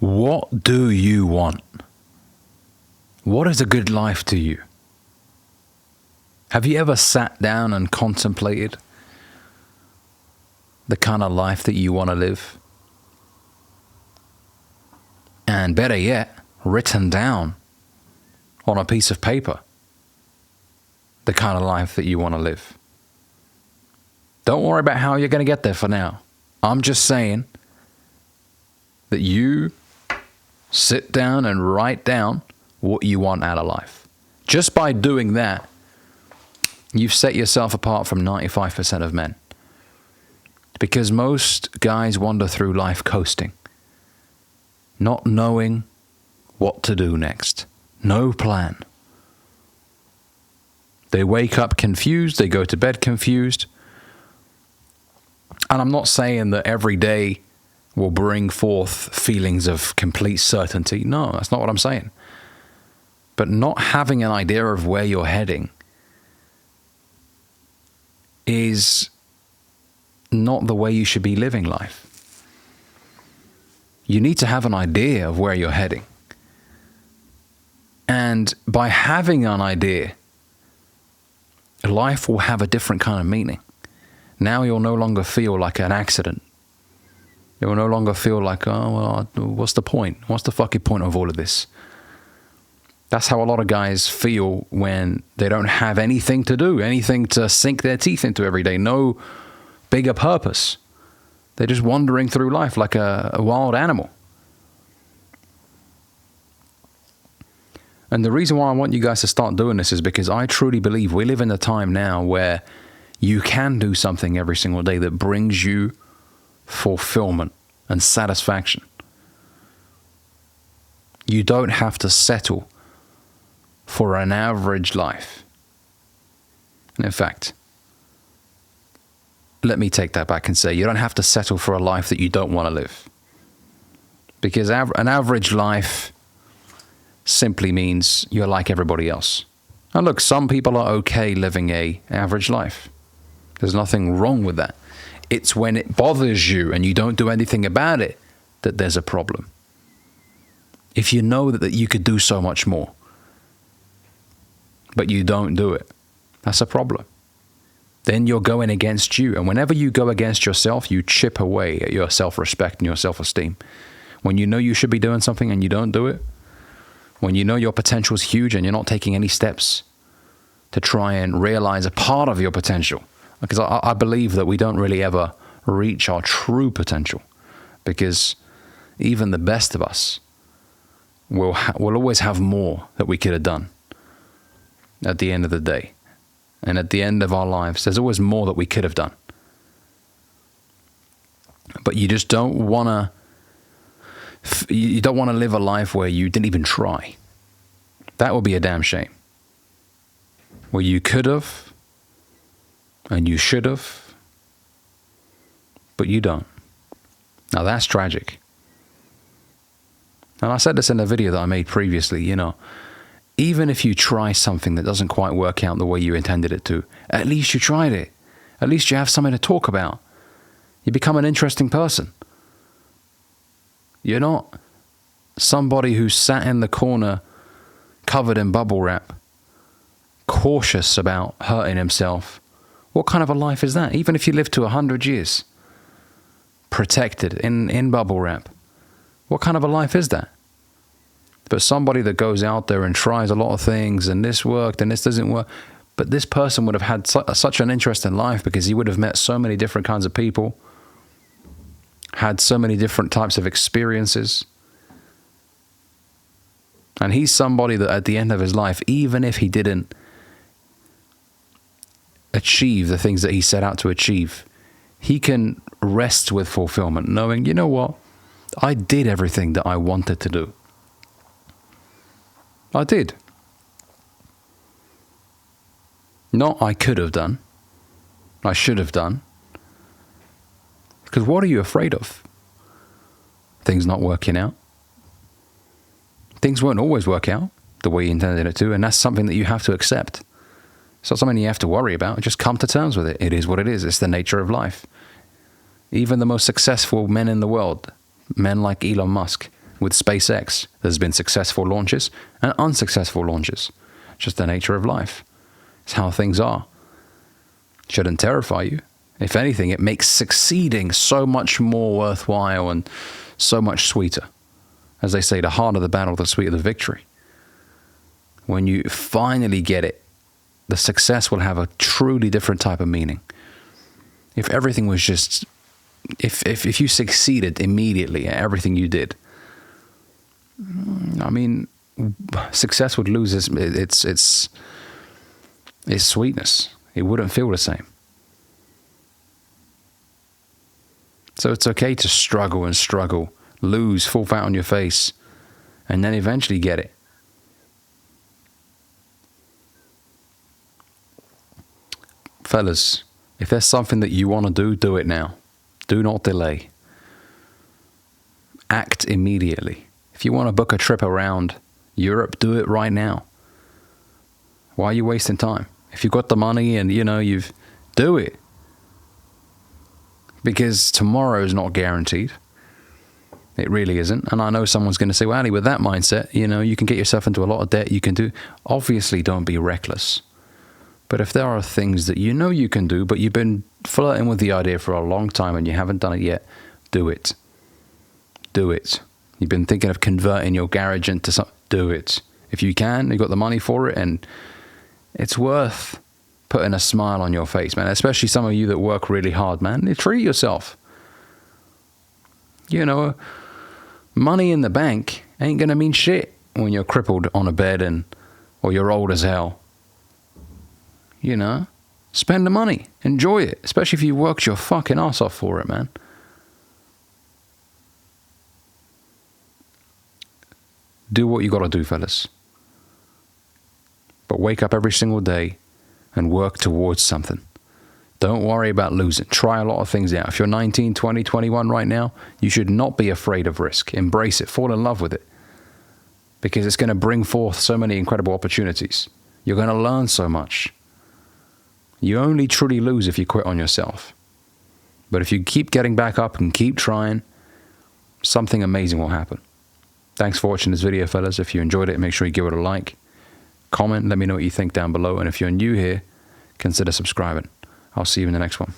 What do you want? What is a good life to you? Have you ever sat down and contemplated the kind of life that you want to live? And better yet, written down on a piece of paper the kind of life that you want to live. Don't worry about how you're going to get there for now. I'm just saying that you sit down and write down what you want out of life. Just by doing that, you've set yourself apart from 95% of men. Because most guys wander through life coasting, not knowing what to do next. No plan. They wake up confused, they go to bed confused. And I'm not saying that every day will bring forth feelings of complete certainty. No, that's not what I'm saying. But not having an idea of where you're heading is not the way you should be living life. You need to have an idea of where you're heading. And by having an idea, life will have a different kind of meaning. Now you'll no longer feel like an accident. It will no longer feel like, oh, well, what's the point? What's the fucking point of all of this? That's how a lot of guys feel when they don't have anything to do, anything to sink their teeth into every day, no bigger purpose. They're just wandering through life like a wild animal. And the reason why I want you guys to start doing this is because I truly believe we live in a time now where you can do something every single day that brings you fulfillment and satisfaction. You don't have to settle for an average life. And in fact, let me take that back and say you don't have to settle for a life that you don't want to live. Because an average life simply means you're like everybody else. And look, some people are okay living an average life. There's nothing wrong with that. It's when it bothers you and you don't do anything about it that there's a problem. If you know that you could do so much more, but you don't do it, that's a problem. Then you're going against you. And whenever you go against yourself, you chip away at your self-respect and your self-esteem. When you know you should be doing something and you don't do it, when you know your potential is huge and you're not taking any steps to try and realize a part of your potential. Because I believe that we don't really ever reach our true potential, because even the best of us will always have more that we could have done at the end of the day. And at the end of our lives, there's always more that we could have done. But you just don't want to live a life where you didn't even try. That would be a damn shame. Where you could have, and you should have, but you don't. Now that's tragic. And I said this in a video that I made previously, even if you try something that doesn't quite work out the way you intended it to, at least you tried it. At least you have something to talk about. You become an interesting person. You're not somebody who sat in the corner covered in bubble wrap, cautious about hurting himself. What kind of a life is that? Even if you live to 100 years, protected in bubble wrap, what kind of a life is that? But somebody that goes out there and tries a lot of things, and this worked and this doesn't work. But this person would have had such an interesting life because he would have met so many different kinds of people, had so many different types of experiences. And he's somebody that at the end of his life, even if he didn't achieve the things that he set out to achieve, he can rest with fulfillment, knowing, you know what? I did everything that I wanted to do. I did. Not I could have done. I should have done. Because what are you afraid of? Things not working out. Things won't always work out the way you intended it to, and that's something that you have to accept. It's not something you have to worry about. Just come to terms with it. It is what it is. It's the nature of life. Even the most successful men in the world, men like Elon Musk, with SpaceX. There's been successful launches and unsuccessful launches. It's just the nature of life. It's how things are. Shouldn't terrify you. If anything, it makes succeeding so much more worthwhile and so much sweeter. As they say, the harder the battle, the sweeter the victory. When you finally get it, the success will have a truly different type of meaning. If everything was just, if you succeeded immediately at everything you did, I mean, success would lose its sweetness. It wouldn't feel the same. So it's okay to struggle, lose, fall flat on your face, and then eventually get it. Fellas, if there's something that you want to do, do it now. Do not delay. Act immediately. If you want to book a trip around Europe, do it right now. Why are you wasting time? If you've got the money and, do it. Because tomorrow is not guaranteed. It really isn't. And I know someone's going to say, well, Ali, with that mindset, you can get yourself into a lot of debt. You can do. Obviously, don't be reckless. But if there are things that you can do, but you've been flirting with the idea for a long time and you haven't done it yet, do it. Do it. You've been thinking of converting your garage into something, do it. If you can, you've got the money for it, and it's worth putting a smile on your face, man. Especially some of you that work really hard, man. Treat yourself. Money in the bank ain't going to mean shit when you're crippled on a bed or you're old as hell. Spend the money. Enjoy it. Especially if you worked your fucking ass off for it, man. Do what you got to do, fellas. But wake up every single day and work towards something. Don't worry about losing. Try a lot of things out. If you're 19, 20, 21 right now, you should not be afraid of risk. Embrace it. Fall in love with it. Because it's going to bring forth so many incredible opportunities. You're going to learn so much. You only truly lose if you quit on yourself. But if you keep getting back up and keep trying, something amazing will happen. Thanks for watching this video, fellas. If you enjoyed it, make sure you give it a like. Comment, let me know what you think down below. And if you're new here, consider subscribing. I'll see you in the next one.